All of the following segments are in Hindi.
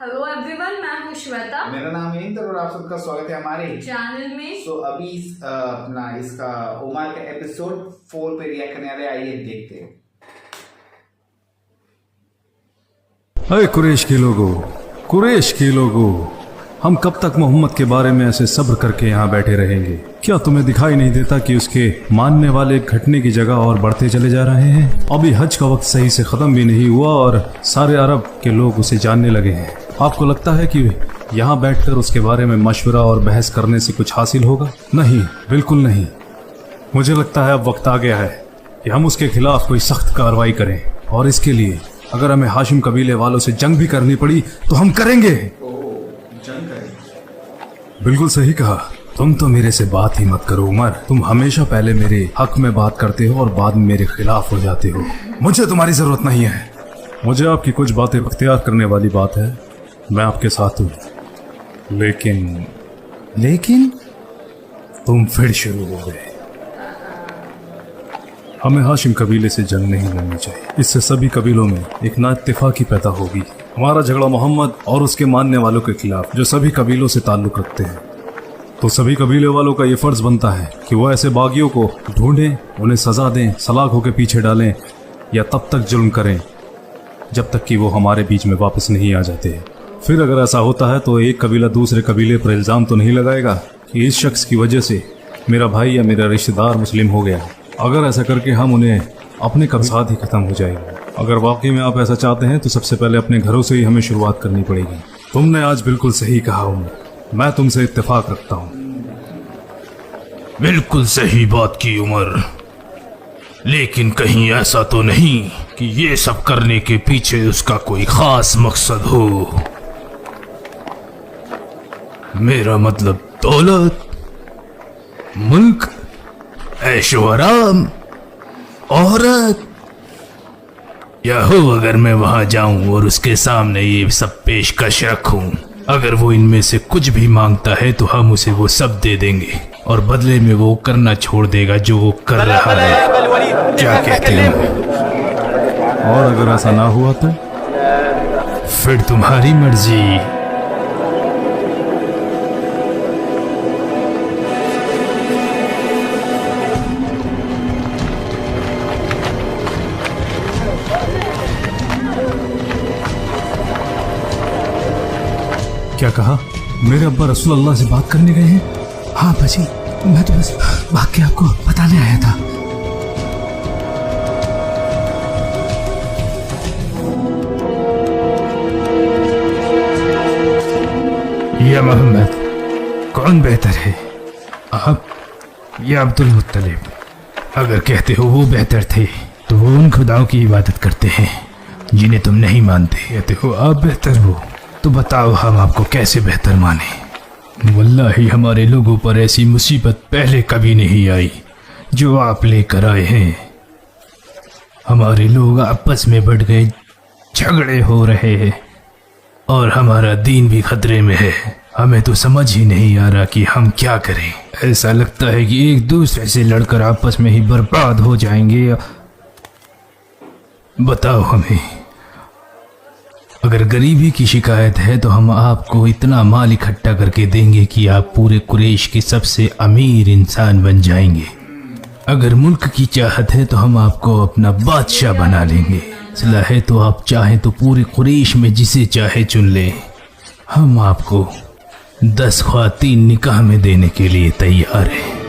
हेलो एवरीवन, मैं हूँ श्वेता। मेरा नाम है इंद्र और आप सबका स्वागत है हमारे चैनल में। अभी अपना इसका उमर का एपिसोड 4 पे रिएक्ट करने वाले, आइए देखते हैं। अरे कुरैश के लोगों, कुरैश के लोगों, हम कब तक मोहम्मद के बारे में ऐसे सब्र करके यहाँ बैठे रहेंगे? क्या तुम्हें दिखाई नहीं देता कि उसके मानने वाले घटने की जगह और बढ़ते चले जा रहे हैं? अभी हज का वक्त सही से खत्म भी नहीं हुआ और सारे अरब के लोग उसे जानने लगे हैं। आपको लगता है कि यहाँ बैठकर उसके बारे में मशवरा और बहस करने से कुछ हासिल होगा? नहीं, बिल्कुल नहीं। मुझे लगता है अब वक्त आ गया है कि हम उसके खिलाफ कोई सख्त कार्रवाई करें, और इसके लिए अगर हमें हाशिम कबीले वालों से जंग भी करनी पड़ी तो हम करेंगे। जंग करें? बिल्कुल सही कहा। तुम तो मेरे से बात ही मत करो उमर। तुम हमेशा पहले मेरे हक में बात करते हो और बाद में मेरे खिलाफ हो जाते हो। मुझे तुम्हारी जरूरत नहीं है। मुझे आपकी कुछ बातें अख्तियार करने वाली बात है, मैं आपके साथ हूँ। लेकिन तुम फिर शुरू हो गए। हमें हाशिम कबीले से जंग नहीं लड़नी चाहिए। इससे सभी कबीलों में एक नाइत्तेफाकी पैदा होगी। हमारा झगड़ा मोहम्मद और उसके मानने वालों के खिलाफ, जो सभी कबीलों से ताल्लुक रखते हैं। तो सभी कबीले वालों का ये फर्ज बनता है कि वो ऐसे बागियों को ढूंढें, उन्हें सजा दें, सलाखों के पीछे डालें, या तब तक जुल्म करें जब तक कि वो हमारे बीच में वापस नहीं आ जाते। फिर अगर ऐसा होता है तो एक कबीला दूसरे कबीले पर इल्ज़ाम तो नहीं लगाएगा कि इस शख्स की वजह से मेरा भाई या मेरा रिश्तेदार मुस्लिम हो गया। अगर ऐसा करके हम उन्हें अपने कभी साथ ही खत्म हो जाएगा। अगर वाकई में आप ऐसा चाहते हैं तो सबसे पहले अपने घरों से ही हमें शुरुआत करनी पड़ेगी। तुमने आज बिल्कुल सही कहा उमर, मैं तुमसे इत्तेफाक रखता हूँ। बिल्कुल सही बात की उमर, लेकिन कहीं ऐसा तो नहीं कि ये सब करने के पीछे उसका कोई खास मकसद हो? मेरा मतलब दौलत, मुल्क, ऐशो आराम, औरत, या हो अगर मैं वहां जाऊं और उसके सामने ये सब पेशकश रखूं, अगर वो इनमें से कुछ भी मांगता है तो हम उसे वो सब दे देंगे और बदले में वो करना छोड़ देगा जो वो कर रहा है। क्या कहते हैं? और अगर ऐसा ना हुआ तो फिर तुम्हारी मर्जी। क्या कहा? मेरे अब्बा रसूल अल्लाह से बात करने गए हैं? हाँ बाजी, मैं तो बस वाकया आपको बताने आया था। या मोहम्मद, कौन बेहतर है, आप या अब्दुल मुत्तलिब? अगर कहते हो वो बेहतर थे तो वो उन खुदाओं की इबादत करते हैं जिन्हें तुम नहीं मानते। कहते हो आप बेहतर हो, तो बताओ हम आपको कैसे बेहतर माने? वल्लाही हमारे लोगों पर ऐसी मुसीबत पहले कभी नहीं आई जो आप लेकर आए हैं। हमारे लोग आपस में बढ़ गए, झगड़े हो रहे हैं और हमारा दीन भी खतरे में है। हमें तो समझ ही नहीं आ रहा कि हम क्या करें। ऐसा लगता है कि एक दूसरे से लड़कर आपस में ही बर्बाद हो जाएंगे। बताओ हमें, अगर गरीबी की शिकायत है तो हम आपको इतना माल इकट्ठा करके देंगे कि आप पूरे कुरैश के सबसे अमीर इंसान बन जाएंगे। अगर मुल्क की चाहत है तो हम आपको अपना बादशाह बना लेंगे। सलाह है तो आप चाहें तो पूरे कुरैश में जिसे चाहे चुन लें। हम आपको 10 ख्वातीन निकाह में देने के लिए तैयार हैं।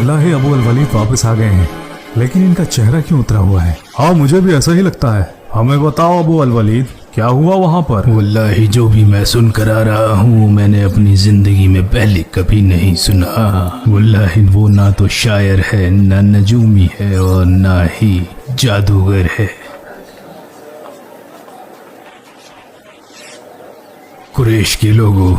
लगता है अबू अल वलीद वापस आ गए हैं, लेकिन इनका चेहरा क्यों उतरा हुआ है? हाँ, मुझे भी ऐसा ही लगता है। हमें बताओ अबू अल वलीद, क्या हुआ वहाँ पर? वल्लाही जो भी मैं सुन कर आ रहा हूँ मैंने अपनी जिंदगी में पहले कभी नहीं सुना। वल्लाही वो ना तो शायर है, ना नजूमी है और ना ही जादूगर है। कुरैश के लोगों,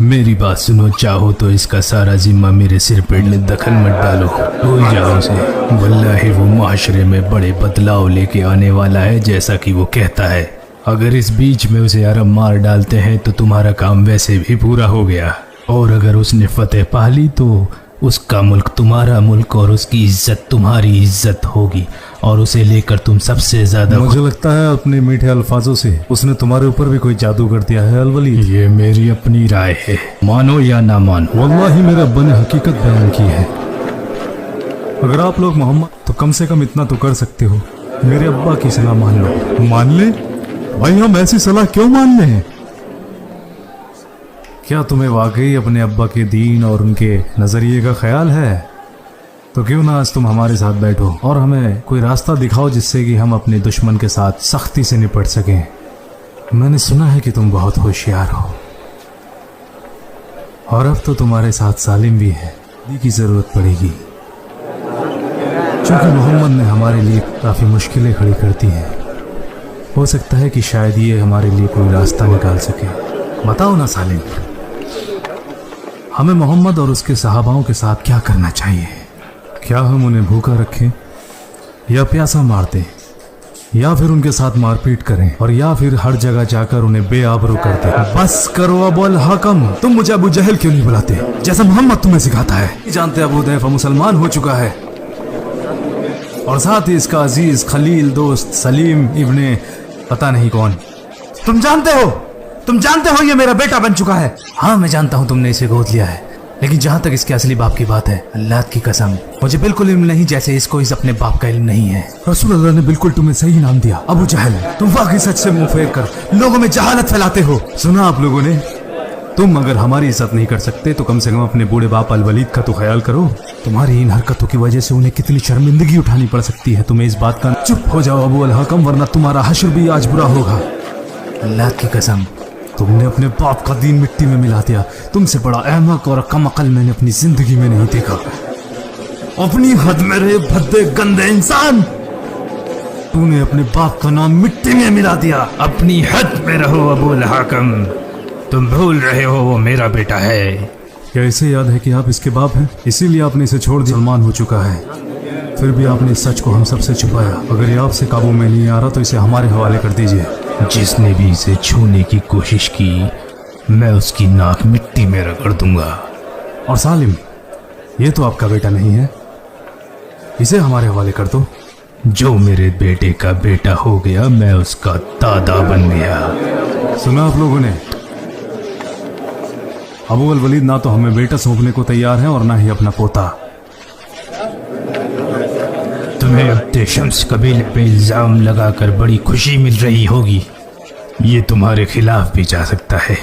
मेरी बात सुनो, चाहो तो इसका सारा जिम्मा मेरे सिर पर दखल मत डालो, भूल जाओ उसे। वल्लाही वो माशरे में बड़े बदलाव लेके आने वाला है जैसा कि वो कहता है। अगर इस बीच में उसे अरब मार डालते हैं तो तुम्हारा काम वैसे भी पूरा हो गया, और अगर उसने फतेह पा ली तो उसका मुल्क तुम्हारा मुल्क और उसकी इज्जत तुम्हारी इज्जत होगी, और उसे लेकर तुम सबसे ज्यादा। मुझे लगता है अपने मीठे अल्फाजों से उसने तुम्हारे ऊपर भी कोई जादू कर दिया है अल वलीद। ये मेरी अपनी राय है, मानो या ना मानो। वल्लाही मेरे अब्बा ने हकीकत बयान की है। अगर आप लोग मोहम्मद तो कम से कम इतना तो कर सकते हो, मेरे अब्बा की सलाह मान लो। मान ले भाई, हम ऐसी सलाह क्यों मान ले? क्या तुम्हें वाकई अपने अब्बा के दीन और उनके नजरिए का ख्याल है? तो क्यों ना आज तुम हमारे साथ बैठो और हमें कोई रास्ता दिखाओ जिससे कि हम अपने दुश्मन के साथ सख्ती से निपट सकें। मैंने सुना है कि तुम बहुत होशियार हो, और अब तो तुम्हारे साथ सालिम भी है, की जरूरत पड़ेगी, क्योंकि मोहम्मद ने हमारे लिए काफी मुश्किलें खड़ी करती हैं। हो सकता है कि शायद ये हमारे लिए कोई रास्ता निकाल सके। बताओ ना सालिम, हमें मोहम्मद और उसके सहाबाओं के साथ क्या करना चाहिए? क्या हम उन्हें भूखा रखें, या प्यासा मार दें, या फिर उनके साथ मारपीट करें, और या फिर हर जगह जाकर उन्हें बेआबरू कर दें? बस करो अबू अल हकम, तुम मुझे अबू जहल क्यों नहीं बुलाते जैसा मोहम्मद तुम्हें सिखाता है? जानते अबू दैफा मुसलमान हो चुका है, और साथ ही इसका अजीज खलील दोस्त सलीम इब्ने पता नहीं कौन। तुम जानते हो ये मेरा बेटा बन चुका है। हाँ मैं जानता हूँ तुमने इसे गोद लिया है, लेकिन जहाँ तक इसके असली बाप की बात है, अल्लाह की कसम मुझे बिल्कुल इल्म नहीं, जैसे इसको इस अपने बाप का इल्म नहीं है। रसूल अल्लाह ने बिल्कुल तुम्हें सही नाम दिया, अबू जहल। तुम वाकई सच से मुंह फेर कर लोगों में जहालत फैलाते हो। सुना आप लोगों ने, तुम अगर हमारी इज्जत नहीं कर सकते तो कम से कम अपने बूढ़े बाप अल वलीद का तो ख्याल करो। तुम्हारी इन हरकतों की वजह से उन्हें कितनी शर्मिंदगी उठानी पड़ सकती है, तुम्हें इस बात का। चुप हो जाओ अबू अल हकम, वरना तुम्हारा हश्र भी आज बुरा होगा। अल्लाह की कसम, तुमने अपने बाप का दीन मिट्टी में मिला दिया। तुमसे बड़ा अहमक और कम अकल मैंने अपनी जिंदगी में नहीं देखा। अपनी हद में रहे भद्दे गंदे इंसान, तूने अपने बाप का नाम मिट्टी में मिला दिया। अपनी हद में रहो अबू अल हकम, तुम भूल रहे हो वो मेरा बेटा है। क्या इसे याद है कि आप इसके बाप हैं? इसीलिए आपने इसे छोड़ दिया। सलमान हो चुका है, फिर भी आपने इस सच को हम सबसे छुपाया। अगर ये आपसे काबू में नहीं आ रहा तो इसे हमारे हवाले कर दीजिए। जिसने भी इसे छूने की कोशिश की, मैं उसकी नाक मिट्टी में रगड़ दूंगा। और सालिम, ये तो आपका बेटा नहीं है, इसे हमारे हवाले कर दो। जो मेरे बेटे का बेटा हो गया, मैं उसका दादा बन गया। सुना आप लोगों ने, अबू अल वलीद ना तो हमें बेटा सौंपने को तैयार है और ना ही अपना पोता। तुम्हें अब्दे शम्स कबीले पे इल्जाम लगाकर बड़ी खुशी मिल रही होगी। ये तुम्हारे खिलाफ भी जा सकता है।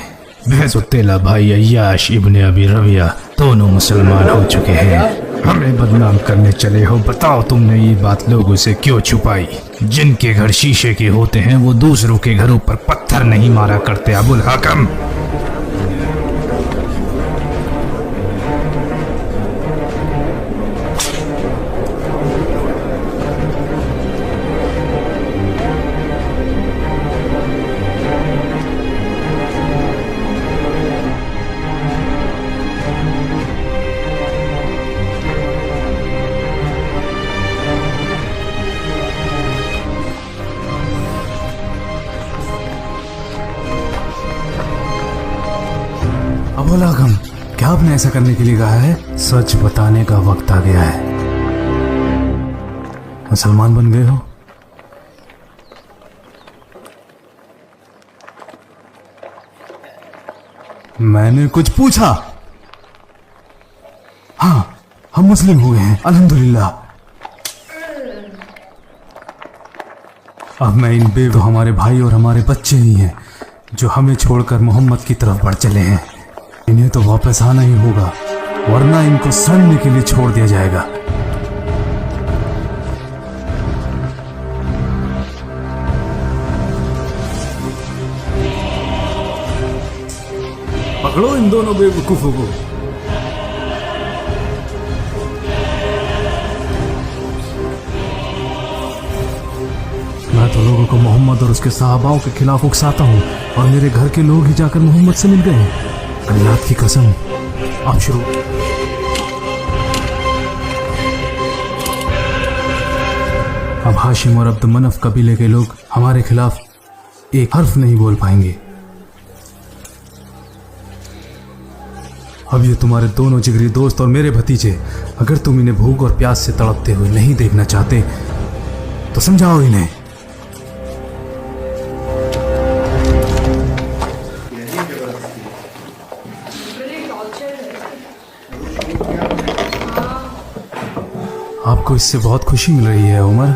तेला भाई अय्याश इब्ने अबी रबिया दोनों मुसलमान हो चुके हैं। हमें बदनाम करने चले हो। बताओ तुमने ये बात लोगों से क्यों छुपाई? जिनके घर शीशे के होते हैं वो दूसरों के घरों पर पत्थर नहीं मारा करते। अबुल हकम, अबुल हकम, क्या आपने ऐसा करने के लिए कहा है? सच बताने का वक्त आ गया है। मुसलमान बन गए हो? मैंने कुछ पूछा? हाँ, हम मुस्लिम हुए हैं, अल्हम्दुलिल्लाह। अब मैं इन बेव हमारे भाई और हमारे बच्चे ही हैं जो हमें छोड़कर मोहम्मद की तरफ बढ़ चले हैं। इन्हें तो वापस आना ही होगा, वरना इनको सड़ने के लिए छोड़ दिया जाएगा। पकड़ो इन दोनों बेवकूफों को। मैं तो लोगों को मोहम्मद और उसके सहाबाओं के खिलाफ उकसाता हूँ और मेरे घर के लोग ही जाकर मोहम्मद से मिल गए। अल्लाह की कसम, आप शुरू। अब हाशिम और अब्द मनफ कबीले के लोग हमारे खिलाफ एक हर्फ नहीं बोल पाएंगे। अब ये तुम्हारे दोनों जिगरी दोस्त और मेरे भतीजे, अगर तुम इन्हें भूख और प्यास से तड़पते हुए नहीं देखना चाहते तो समझाओ इन्हें। आपको इससे बहुत खुशी मिल रही है उमर।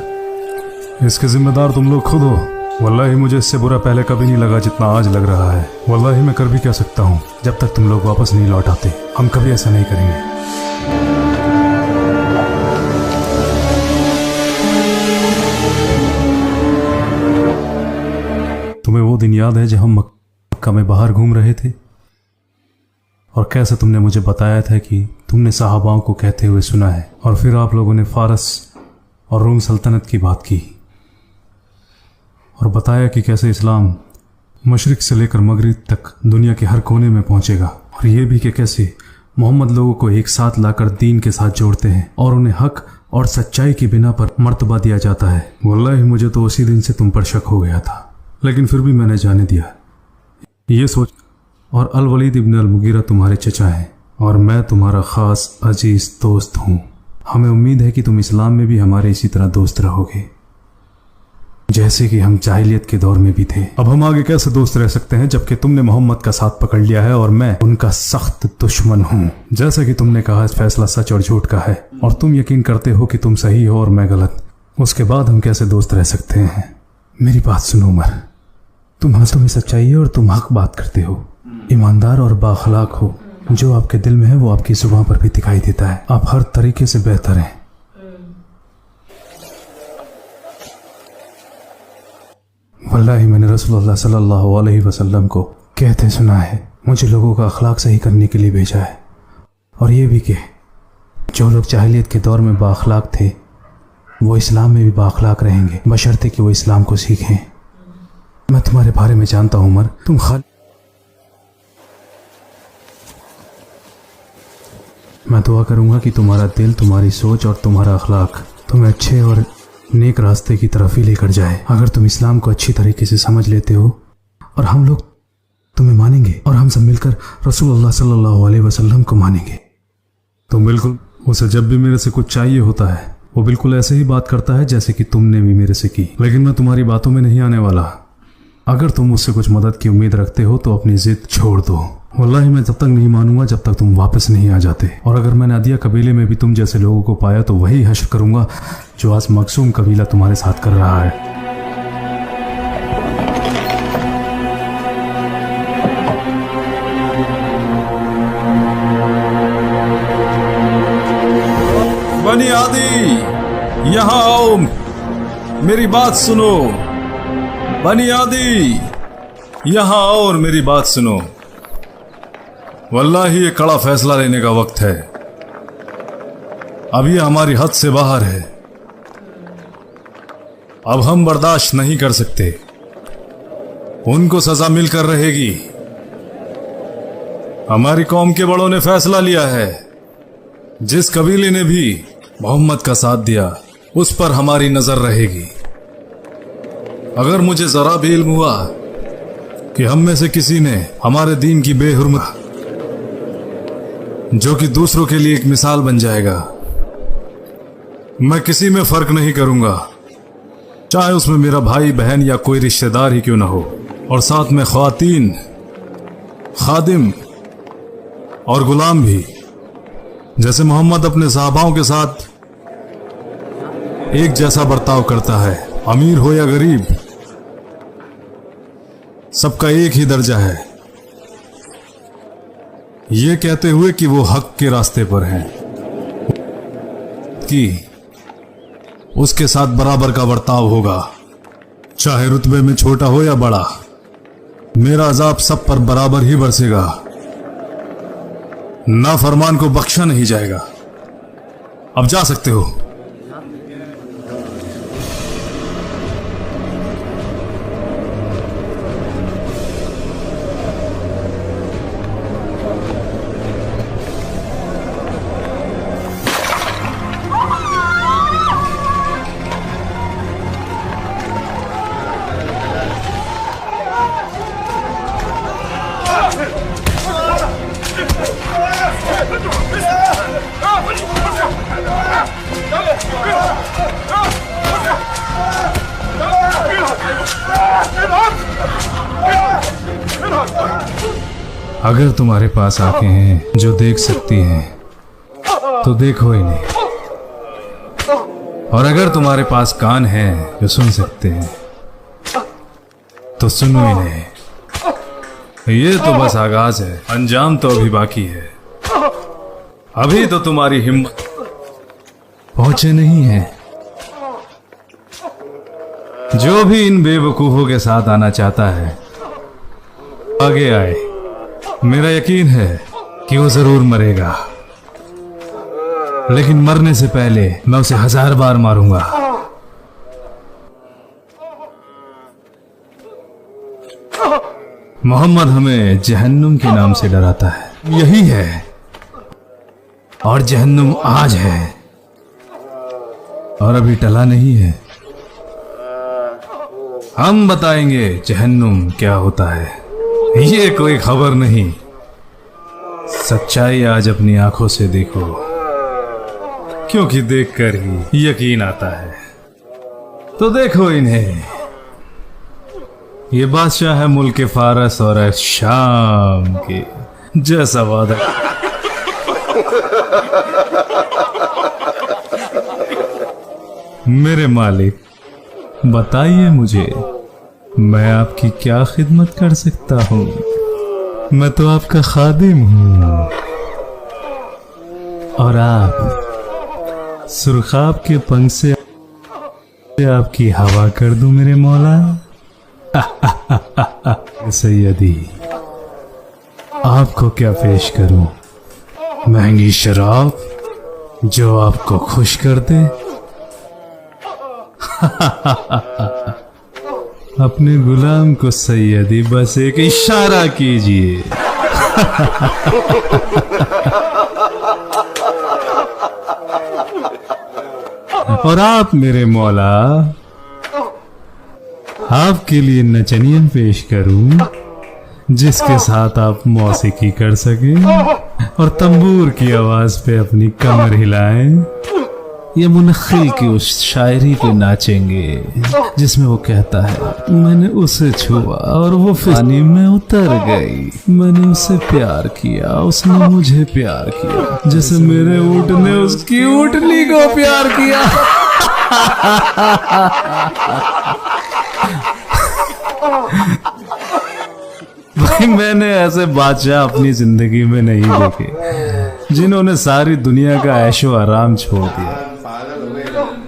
इसके जिम्मेदार तुम लोग खुद हो। वल्लाही मुझे इससे बुरा पहले कभी नहीं लगा जितना आज लग रहा है। वल्लाही मैं कर भी क्या सकता हूँ, जब तक तुम लोग वापस नहीं लौट आते हम कभी ऐसा नहीं करेंगे। तुम्हें वो दिन याद है जब हम मक्का में बाहर घूम रहे थे और कैसे तुमने मुझे बताया था कि तुमने सहाबाओं को कहते हुए सुना है, और फिर आप लोगों ने फारस और रोम सल्तनत की बात की और बताया कि कैसे इस्लाम मशरिक से लेकर मगरिब तक दुनिया के हर कोने में पहुंचेगा, और ये भी कि कैसे मोहम्मद लोगों को एक साथ लाकर दीन के साथ जोड़ते हैं और उन्हें हक और सच्चाई की बिना पर मर्तबा दिया जाता है। वल्लाही मुझे तो उसी दिन से तुम पर शक हो गया था, लेकिन फिर भी मैंने जाने दिया। ये सोच, और अल वलीद इब्न अल मुगीरा तुम्हारे चचा हैं और मैं तुम्हारा खास अजीज दोस्त हूँ। हमें उम्मीद है कि तुम इस्लाम में भी हमारे इसी तरह दोस्त रहोगे जैसे कि हम जाहिलियत के दौर में भी थे। अब हम आगे कैसे दोस्त रह सकते हैं जबकि तुमने मोहम्मद का साथ पकड़ लिया है और मैं उनका सख्त दुश्मन हूँ। जैसे कि तुमने कहा फैसला सच और झूठ का है और तुम यकीन करते हो कि तुम सही हो और मैं गलत, उसके बाद हम कैसे दोस्त रह सकते हैं? मेरी बात सुनो उमर, तुम हाथों में सच्चाई है और तुम हक बात करते हो, ईमानदार और बाखलाक हो। जो आपके दिल में है वो आपकी जुबान पर भी दिखाई देता है। आप हर तरीके से बेहतर हैं। वल्लाही मैंने रसूलुल्लाह सल्लल्लाहु अलैहि वसल्लम को कहते सुना है, मुझे लोगों का अखलाक सही करने के लिए भेजा है, और ये भी कि जो लोग जाहिलियत के दौर में बाखलाक थे वो इस्लाम में भी बाखलाक रहेंगे, बशर्ते कि वो इस्लाम को सीखें। मैं तुम्हारे बारे में जानता हूँ उमर, तुम मैं दुआ करूंगा कि तुम्हारा दिल, तुम्हारी सोच और तुम्हारा अखलाक तुम्हें अच्छे और नेक रास्ते की तरफ ही लेकर जाए। अगर तुम इस्लाम को अच्छी तरीके से समझ लेते हो और हम लोग तुम्हें मानेंगे और हम सब मिलकर रसूलुल्लाह सल्लल्लाहु अलैहि वसल्लम को मानेंगे। तुम बिल्कुल, उसे जब भी मेरे से कुछ चाहिए होता है वो बिल्कुल ऐसे ही बात करता है जैसे कि तुमने भी मेरे से की, लेकिन मैं तुम्हारी बातों में नहीं आने वाला। अगर तुम मुझसे कुछ मदद की उम्मीद रखते हो तो अपनी जिद छोड़ दो। वल्लाही मैं तब तक नहीं मानूंगा जब तक तुम वापस नहीं आ जाते, और अगर मैंने अदिया कबीले में भी तुम जैसे लोगों को पाया तो वही हश्र करूंगा जो आज मखसूम कबीला तुम्हारे साथ कर रहा है। बनी आदि, यहाँ आओ, मेरी बात सुनो। बनी आदि, यहाँ आओ और मेरी बात सुनो। वल्लाही ये कड़ा फैसला लेने का वक्त है। अब ये हमारी हद से बाहर है। अब हम बर्दाश्त नहीं कर सकते। उनको सजा मिलकर रहेगी। हमारी कौम के बड़ों ने फैसला लिया है, जिस कबीले ने भी मोहम्मद का साथ दिया उस पर हमारी नजर रहेगी। अगर मुझे जरा भी इल्म हुआ कि हम में से किसी ने हमारे दीन की बेहुरमत, जो कि दूसरों के लिए एक मिसाल बन जाएगा, मैं किसी में फर्क नहीं करूंगा, चाहे उसमें मेरा भाई बहन या कोई रिश्तेदार ही क्यों ना हो, और साथ में ख्वातीन, खादिम और गुलाम भी। जैसे मोहम्मद अपने सहाबाओं के साथ एक जैसा बर्ताव करता है, अमीर हो या गरीब, सबका एक ही दर्जा है। ये कहते हुए कि वो हक के रास्ते पर हैं, कि उसके साथ बराबर का बर्ताव होगा, चाहे रुतबे में छोटा हो या बड़ा। मेरा अजाब सब पर बराबर ही बरसेगा, नाफरमान को बख्शा नहीं जाएगा। अब जा सकते हो। अगर तुम्हारे पास आंखें हैं जो देख सकती हैं तो देखो इन्हें, और अगर तुम्हारे पास कान हैं जो सुन सकते हैं तो सुनो इन्हें। ये तो बस आगाज है, अंजाम तो अभी बाकी है। अभी तो तुम्हारी हिम्मत पहुंचे नहीं है। जो भी इन बेवकूफों के साथ आना चाहता है आगे आए। मेरा यकीन है कि वो जरूर मरेगा, लेकिन मरने से पहले मैं उसे 1000 बार मारूंगा। मोहम्मद हमें जहन्नुम के नाम से डराता है, यही है, और जहन्नुम आज है और अभी टला नहीं है। हम बताएंगे जहन्नुम क्या होता है। ये कोई खबर नहीं, सच्चाई आज अपनी आंखों से देखो, क्योंकि देखकर ही यकीन आता है। तो देखो इन्हें, ये बादशाह है मुल्क फारस और शाम के, जैसा वादा। मेरे मालिक, बताइए मुझे मैं आपकी क्या खिदमत कर सकता हूँ। मैं तो आपका खादिम हूँ, और आप सुरखाब के पंख से आपकी हवा कर दूं मेरे मौला। सैयदी, आपको क्या पेश करूं? महंगी शराब जो आपको खुश कर दे? अपने गुलाम को सैयदी बस एक इशारा कीजिए। और आप मेरे मौला, आपके लिए नचनियन पेश करूं जिसके साथ आप मौसीकी कर सके और तंबूर की आवाज पे अपनी कमर हिलाएं। ये मुनख्खिल की उस शायरी पे नाचेंगे जिसमें वो कहता है, मैंने उसे छुआ और वो पानी में उतर गई। मैंने उसे प्यार किया, उसने मुझे प्यार किया, जैसे मेरे ऊँट ने उसकी ऊँटनी को प्यार किया। भाई, मैंने ऐसे बादशाह अपनी जिंदगी में नहीं देखे जिन्होंने सारी दुनिया का ऐशो आराम छोड़ दिया,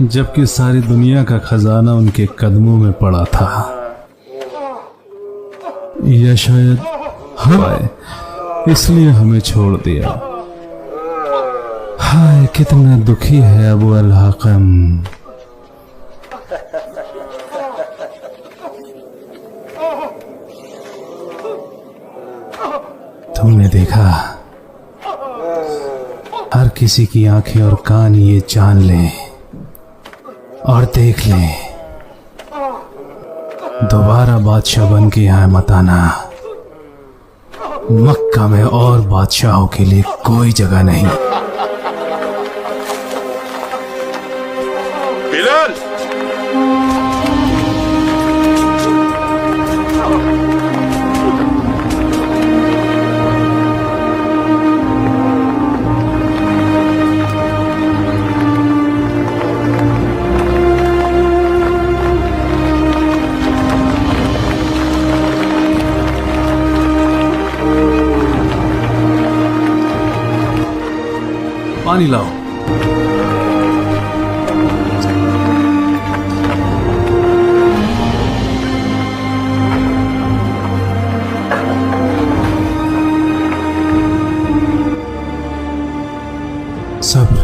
जबकि सारी दुनिया का खजाना उनके कदमों में पड़ा था। या शायद हमें इसलिए हमें छोड़ दिया। हाय, कितना दुखी है अबू अल-हकम। तुमने देखा, हर किसी की आंखें और कान ये जान लें और देख लें, दोबारा बादशाह बन के यहाँ मत आना। मक्का में और बादशाहों के लिए कोई जगह नहीं। बिलाल! पानी लाओ। सब्र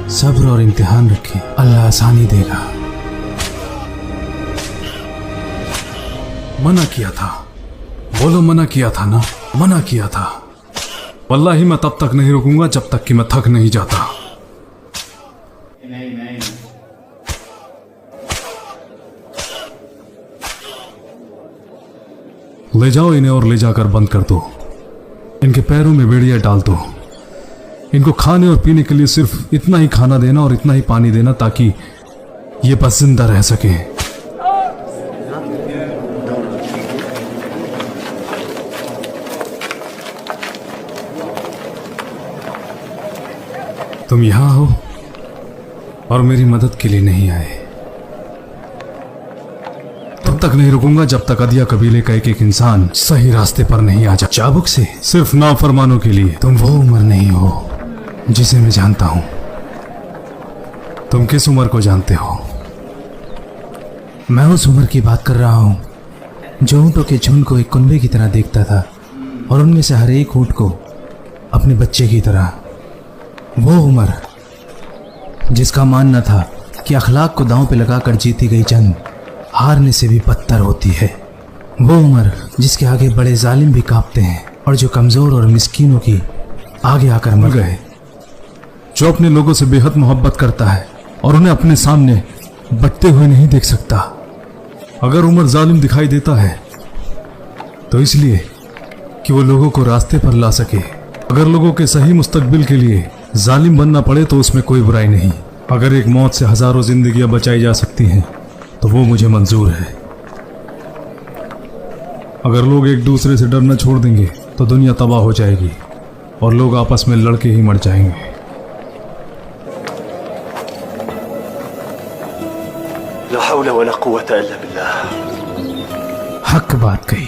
सब्र और इम्तिहान रखें, अल्लाह आसानी देगा। मना किया था, बोलो मना किया था ना, मना किया था। वल्लाही मैं तब तक नहीं रुकूंगा जब तक कि मैं थक नहीं जाता। नहीं नहीं, ले जाओ इन्हें और ले जाकर बंद कर दो। इनके पैरों में बेड़ियां डाल दो। इनको खाने और पीने के लिए सिर्फ इतना ही खाना देना और इतना ही पानी देना ताकि ये बस जिंदा रह सके। तुम यहां हो और मेरी मदद के लिए नहीं आए। तब तक नहीं रुकूंगा जब तक अदिया कबीले का एक एक इंसान सही रास्ते पर नहीं आ जाए। चाबुक से सिर्फ नाफरमानों के लिए। तुम वो उम्र नहीं हो जिसे मैं जानता हूं। तुम किस उम्र को जानते हो? मैं उस उम्र की बात कर रहा हूं जो ऊँटों के झुंड को एक कुनबे की तरह देखता था और उनमें से हर एक ऊँट को अपने बच्चे की तरह। वो उम्र जिसका मानना था कि अखलाक को दांव पे लगाकर जीती गई जंग हारने से भी बदतर होती है। वो उम्र जिसके आगे बड़े जालिम भी कांपते हैं और जो कमज़ोर और मिस्कीनों की आगे आकर मर गए। जो अपने लोगों से बेहद मोहब्बत करता है और उन्हें अपने सामने बटते हुए नहीं देख सकता। अगर उमर जालिम दिखाई देता है तो इसलिए कि वो लोगों को रास्ते पर ला सके। अगर लोगों के सही मुस्तकबिल के लिए जालिम बनना पड़े तो उसमें कोई बुराई नहीं। अगर एक मौत से हजारों जिंदगियां बचाई जा सकती हैं तो वो मुझे मंजूर है। अगर लोग एक दूसरे से डरना छोड़ देंगे तो दुनिया तबाह हो जाएगी और लोग आपस में लड़के ही मर जाएंगे। ला हौला वला कुव्वता इल्ला बिल्लाह। हक बात कही।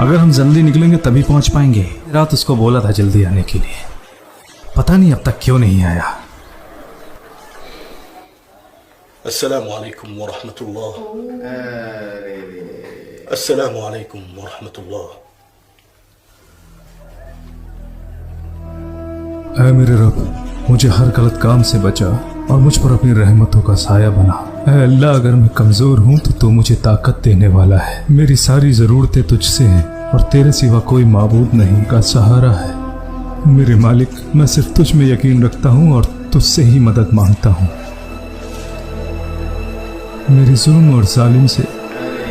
अगर हम जल्दी निकलेंगे तभी पहुंच पाएंगे। रात उसको बोला था जल्दी आने के लिए, पता नहीं अब तक क्यों नहीं आया। अस्सलामु अलैकुम व रहमतुल्लाह। अस्सलामु अलैकुम व रहमतुल्लाह। ऐ मेरे रब, मुझे हर गलत काम से बचा और मुझ पर अपनी रहमतों का साया बना। ऐ अल्लाह, अगर मैं कमजोर हूँ तो तू मुझे ताकत देने वाला है। मेरी सारी जरूरतें तुझसे हैं और तेरे सिवा कोई माबूद नहीं का सहारा है। मेरे मालिक, मैं सिर्फ तुझ में यकीन रखता हूँ और तुझसे ही मदद मांगता हूँ। मेरी जुल्म और जालिम से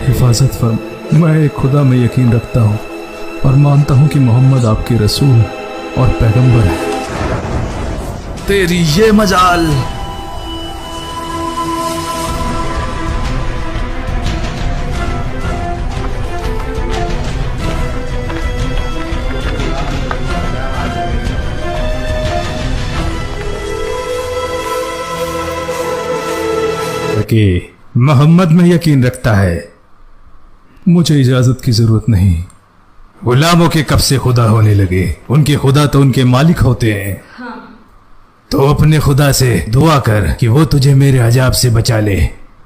हिफाजत फरमा। मैं एक खुदा में यकीन रखता हूँ और मानता हूँ कि मोहम्मद आपके रसूल और पैगंबर है। तेरी ये मजाल। कि मोहम्मद में यकीन रखता है। मुझे इजाजत की जरूरत नहीं। गुलामों के कब से खुदा होने लगे? उनके खुदा तो उनके मालिक होते हैं। तो अपने खुदा से दुआ कर कि वो तुझे मेरे अजाब से बचा ले,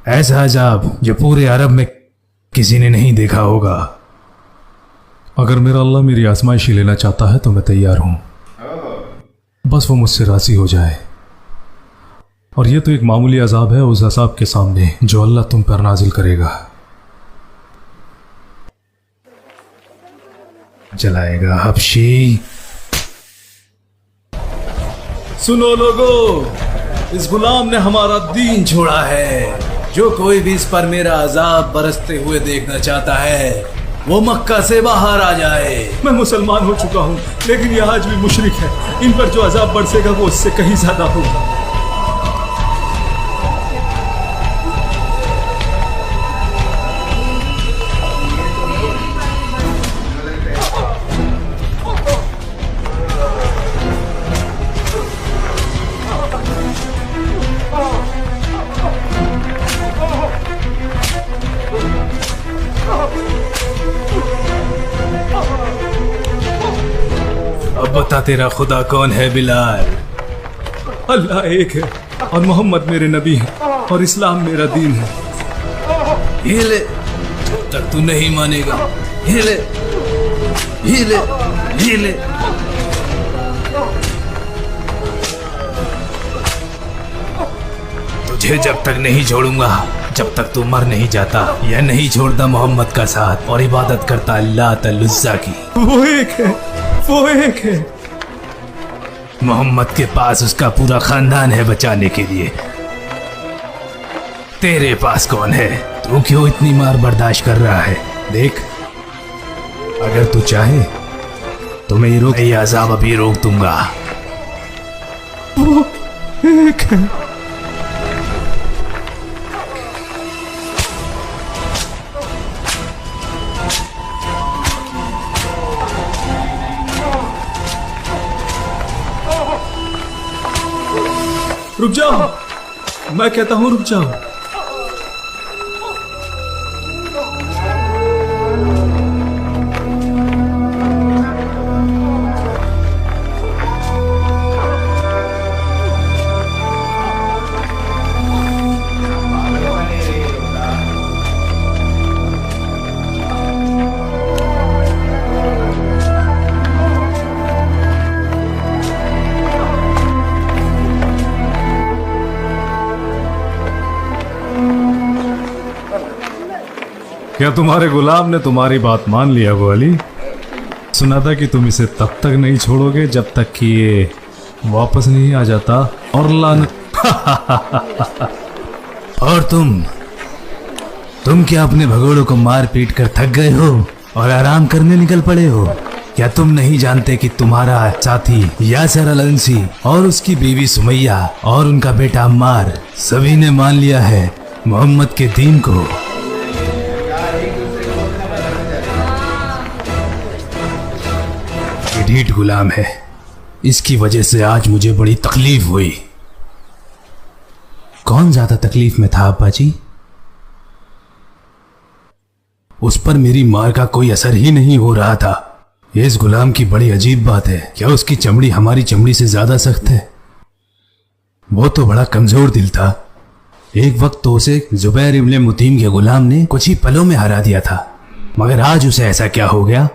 ऐसा अजाब जो पूरे अरब में किसी ने नहीं देखा होगा। अगर मेरा अल्लाह मेरी आजमाइशी लेना चाहता है तो मैं तैयार हूं, बस वो मुझसे राजी हो जाए। और ये तो एक मामूली अजाब है उस अजाब के सामने जो अल्लाह तुम पर नाजिल करेगा। जलाएगा हबशी। सुनो लोगो, इस गुलाम ने हमारा दीन छोड़ा है। जो कोई भी इस पर मेरा अजाब बरसते हुए देखना चाहता है वो मक्का से बाहर आ जाए। मैं मुसलमान हो चुका हूं, लेकिन यह आज भी मुशरिक है। इन पर जो अजाब बरसेगा वो उससे कहीं ज्यादा होगा। अब बता तेरा खुदा कौन है बिलाल? अल्लाह एक है और मोहम्मद मेरे नबी हैं और इस्लाम मेरा दीन है। ये ले, जब तक तू नहीं मानेगा। ये ले, ये ले, ये ले। तुझे जब तक नहीं छोड़ूंगा जब तक तू मर नहीं जाता या नहीं छोड़ता मोहम्मद का साथ और इबादत करता अल्लाह तलुज़्ज़ा की। वो एक है, वो एक है। मोहम्मद के पास उसका पूरा खानदान है बचाने के लिए। तेरे पास कौन है? तू क्यों इतनी मार बर्दाश्त कर रहा है? देख, अगर तू चाहे तो मैं ये अजाब अभी रोक दूंगा। वो एक है। रुक जाओ, मैं कहता हूं रुक जाओ। क्या तुम्हारे गुलाम ने तुम्हारी बात मान लिया अबू अली? सुना था कि तुम इसे तब तक नहीं छोड़ोगे जब तक कि ये वापस नहीं आ जाता। और और तुम क्या अपने भगोड़ों को मार पीट कर थक गए हो और आराम करने निकल पड़े हो? क्या तुम नहीं जानते कि तुम्हारा साथी यासर अल-अंसी और उसकी बीवी सुमैया और उनका बेटा अम्मार सभी ने मान लिया है मोहम्मद के दीन को? ये ढीठ गुलाम है, इसकी वजह से आज मुझे बड़ी तकलीफ हुई। कौन ज्यादा तकलीफ में था अब्बा जी? उस पर मेरी मार का कोई असर ही नहीं हो रहा था। ये इस गुलाम की बड़ी अजीब बात है, क्या उसकी चमड़ी हमारी चमड़ी से ज्यादा सख्त है? वो तो बड़ा कमजोर दिल था। एक वक्त तो उसे जुबैर इब्न मुतीम के गुलाम ने कुछ ही पलों में हरा दिया था, मगर आज उसे ऐसा क्या हो गया?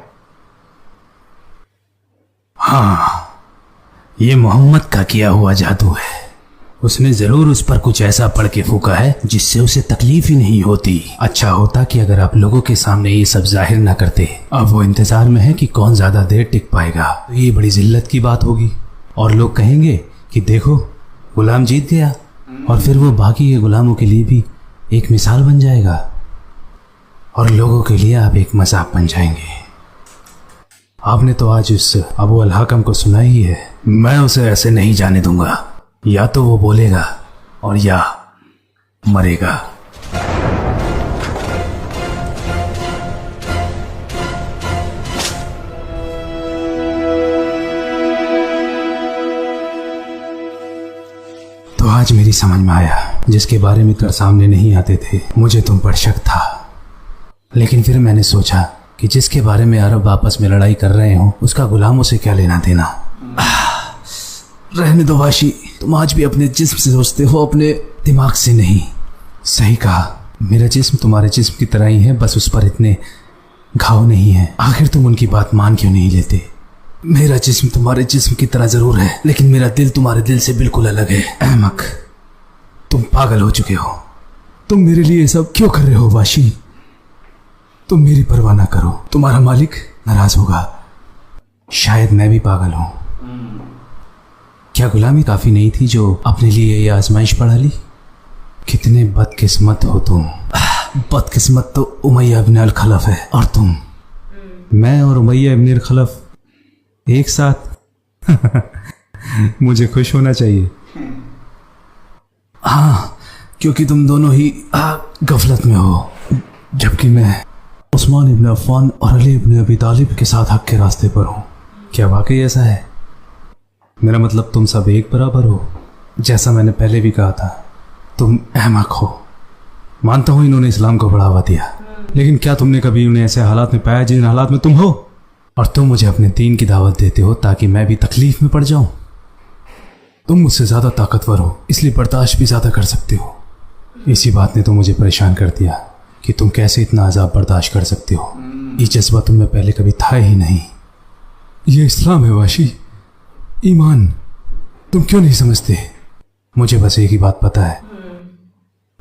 हाँ, ये मोहम्मद का किया हुआ जादू है। उसने जरूर उस पर कुछ ऐसा पढ़ के फूका है जिससे उसे तकलीफ ही नहीं होती। अच्छा होता कि अगर आप लोगों के सामने ये सब जाहिर ना करते। अब वो इंतजार में है कि कौन ज्यादा देर टिक पाएगा। तो ये बड़ी जिल्लत की बात होगी और लोग कहेंगे कि देखो गुलाम जीत गया, और फिर वो बाकी के गुलामों के लिए भी एक मिसाल बन जाएगा और लोगों के लिए आप एक मजाक बन जाएंगे। आपने तो आज उस अबू अल हाकम को सुना ही है, मैं उसे ऐसे नहीं जाने दूंगा। या तो वो बोलेगा और या मरेगा। तो आज मेरी समझ में आया, जिसके बारे में तुम सामने नहीं आते थे मुझे तुम पर शक था, लेकिन फिर मैंने सोचा कि जिसके बारे में अरब आपस में लड़ाई कर रहे हो उसका गुलामों से क्या लेना देना। रहने दो वाशी, तुम आज भी अपने जिस्म से सोचते हो, अपने दिमाग से नहीं। सही कहा, मेरा जिस्म तुम्हारे जिस्म की तरह ही है, बस उस पर इतने घाव नहीं है। आखिर तुम उनकी बात मान क्यों नहीं लेते? मेरा जिस्म तुम्हारे जिस्म की तरह जरूर है, लेकिन मेरा दिल तुम्हारे दिल से बिल्कुल अलग है। अहमक, तुम पागल हो चुके हो। तुम मेरे लिए सब क्यों कर रहे हो वाशी? तुम मेरी परवाह ना करो, तुम्हारा मालिक नाराज होगा। शायद मैं भी पागल हूं। क्या गुलामी काफी नहीं थी जो अपने लिए ये आजमाइश पड़ा ली? कितने बदकिस्मत हो तुम। बदकिस्मत तो उमैया इब्न अल खलफ है, और तुम। मैं और उमैया इब्न अल खलफ एक साथ। मुझे खुश होना चाहिए। हाँ, क्योंकि तुम दोनों ही गफलत में हो, जबकि मैं उस्मान इब्न अफ़्फ़ान और अली इब्न अबी तालिब के साथ हक के रास्ते पर हूँ। क्या वाकई ऐसा है? मेरा मतलब तुम सब एक बराबर हो। जैसा मैंने पहले भी कहा था, तुम अहमक हो। मानता हूँ इन्होंने इस्लाम को बढ़ावा दिया, लेकिन क्या तुमने कभी उन्हें ऐसे हालात में पाया जिन हालात में तुम हो? और तुम मुझे अपने दीन की दावत देते हो ताकि मैं भी तकलीफ में पड़ जाऊं। तुम मुझसे ज्यादा ताकतवर हो, इसलिए बर्दाश्त भी ज्यादा कर सकते हो। इसी बात ने तो मुझे परेशान कर दिया कि तुम कैसे इतना अजाब बर्दाश्त कर सकते हो। ये जज्बा तुम में पहले कभी था ही नहीं। ये इस्लाम है वाशी, ईमान। तुम क्यों नहीं समझते? मुझे बस एक ही बात पता है,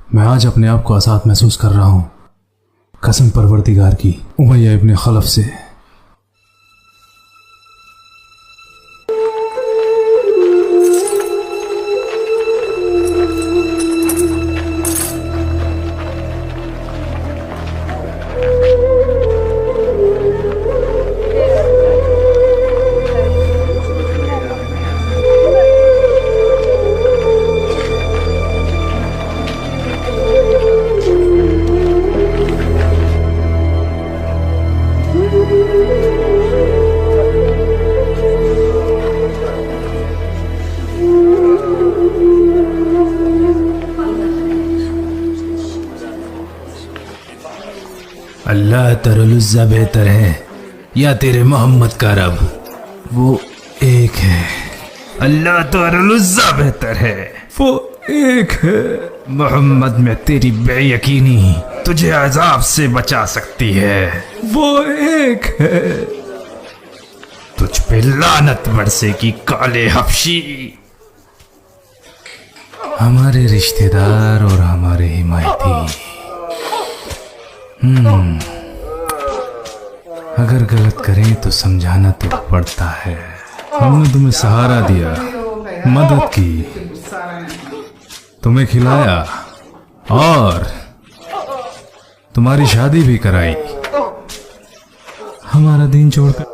मैं आज अपने आप को आजाद महसूस कर रहा हूं, कसम परवरदिगार की, उमैया इब्न खलफ से। अल्लाह तरलुज़्ज़ा बेहतर है या तेरे मोहम्मद का रब? वो एक है। अल्लाह तरलुज़्ज़ा बेहतर है, वो एक है। मोहम्मद में तेरी बेयकीनी तुझे अजाब से बचा सकती है, वो एक है। तुझ पे लानत बरसेगी काले हबशी। हमारे रिश्तेदार और हमारे हिमायती। अगर गलत करें तो समझाना तो पड़ता है। हमने तुम्हें सहारा दिया, मदद की, तुम्हें खिलाया और तुम्हारी शादी भी कराई, हमारा दीन छोड़कर।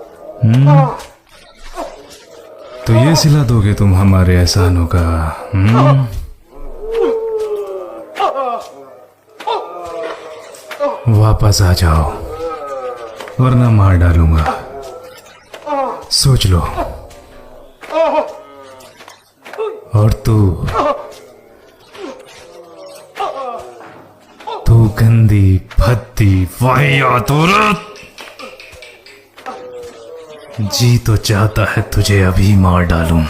तो ये सिला दोगे तुम हमारे एहसानों का? वापस आ जाओ वरना मार डालूंगा। सोच लो। और तू गंदी भद्दी वाहियात औरत, जी तो चाहता है तुझे अभी मार डालूं,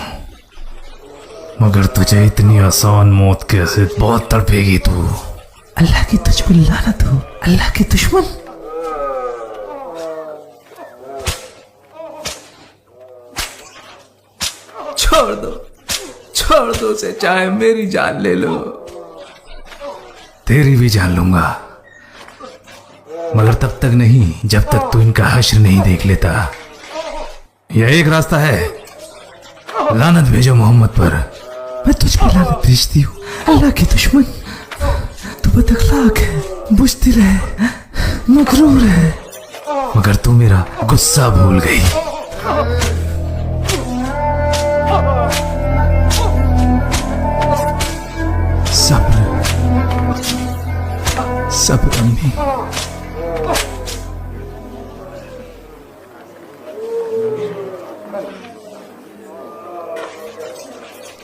मगर तुझे इतनी आसान मौत कैसे? बहुत तड़पेगी तू। अल्लाह की तुझ पर लानत हो, अल्लाह के दुश्मन। छोड़ दो उसे, चाहे मेरी जान ले लो। तेरी भी जान लूंगा, मगर तब तक नहीं जब तक तू इनका हश्र नहीं देख लेता। यह एक रास्ता है, लानत भेजो मोहम्मद पर। मैं तुझ पर लानत भेजती हूँ, अल्लाह के दुश्मन। तू बदअखलाक है, बुज़दिल है, मगरूर है, मगर तू मेरा गुस्सा भूल गई। सब्र अम्मी।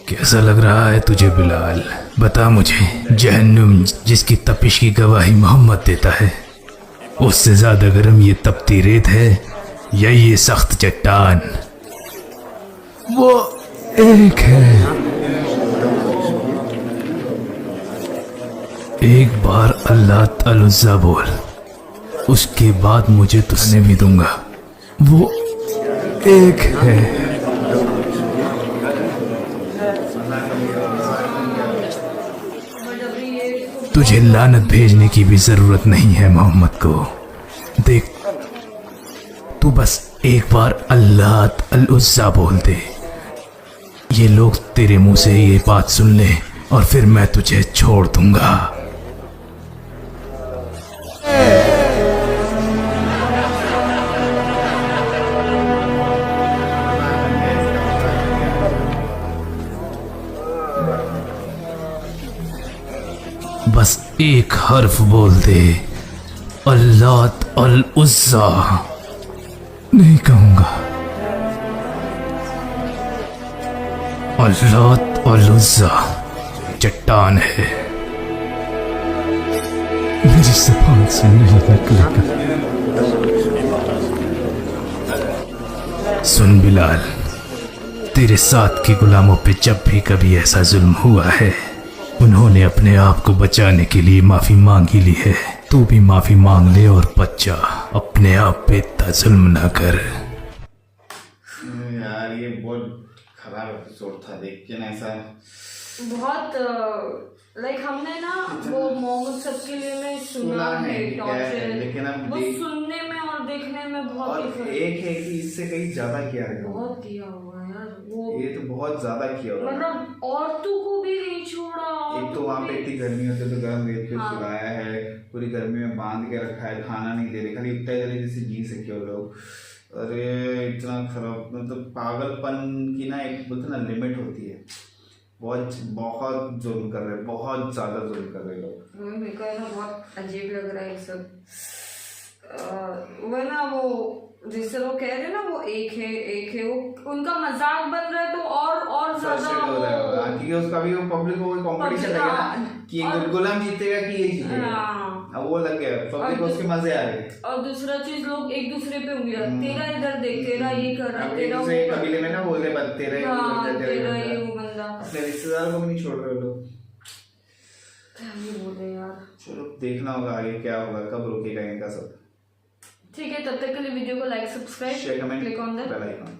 कैसा लग रहा है तुझे बिलाल? बता मुझे, जहन्नुम जिसकी तपिश की गवाही मोहम्मद देता है, उससे ज्यादा गर्म ये तपती रेत है या ये सख्त चट्टान? वो एक है। एक बार अल्लाह तआला बोल, उसके बाद मुझे तुझने भी दूंगा। वो एक है। तुझे लानत भेजने की भी जरूरत नहीं है मोहम्मद को। देख, तू बस एक बार अल्लाह अल-उज़्ज़ा बोल दे, ये लोग तेरे मुंह से ये बात सुन ले और फिर मैं तुझे छोड़ दूंगा। बस एक हर्फ बोल दे, अल्लाह अल-उज़्ज़ा। नहीं कहूंगा। अल्लाह अल-उज़्ज़ा चट्टान है। मेरी ज़बान से नहीं निकलेगा। सुन बिलाल, तेरे साथ के गुलामों पे जब भी कभी ऐसा जुल्म हुआ है, उन्होंने अपने आप को बचाने के लिए माफी मांगी ली है। तू भी माफी मांग ले और बच्चा, अपने आप पे इतना जुल्म ना कर। यार ये बहुत खराब एपिसोड था, देख के ना ऐसा बहुत लाइक हमने ना वो मोहम्मद सब के लिए में सुना है टॉर्चर, लेकिन अब वो सुनने में और देखने में बहुत ही और फर्क एक है कि इससे कहीं ज्यादा किया है, बहुत किया हुआ है यार वो, ये तो बहुत ज्यादा किया हुआ है। मतलब औरतों को भी नहीं छोड़ा। एक तो वहाँ पे इतनी गर्मी होती है तो गर्म रेत पे हाँ। सुलाया है, पूरी गर्मी में बांध के रखा है, खाना नहीं दे रहे, खाली इतना ही दे रहे जिससे जी सके वो लोग। अरे इतना खराब, मतलब पागलपन की ना एक बोलते ना लिमिट होती है। बहुत बहुत जुल्म कर रहे, बहुत ज्यादा जुल्म कर रहे लोग। मेरे को ना बहुत अजीब लग रहा है ये सब। वो ना वो जिससे वो कह रहे हैं ना वो एक है वो उनका मजाक बन रहा है तो और ज्यादा क्योंकि उसका भी वो पब्लिक को कंपटीशन लगा ना कि ये गुलाम जीतेगा कि ये जीतेगा। अब वो लग गया, पब्लिक को उसके मजे आ रहे। और दूसरा चीज लोग एक दूसरे पे उंगलियां, तेरा इधर देख, तेरा ये कर रहा है, तेरा वो कबीले में ना बोल रहे तेरा ये वो बंदा, अपने रिश्तेदारों को भी नहीं छोड़ रहे लोग। क्या ही बोल रहे यार। चलो देखना होगा आगे क्या होगा, कब रुकेगा इनका सब। ठीक है, तब तक के लिए वीडियो को like, subscribe, share, comment, click on the bell icon.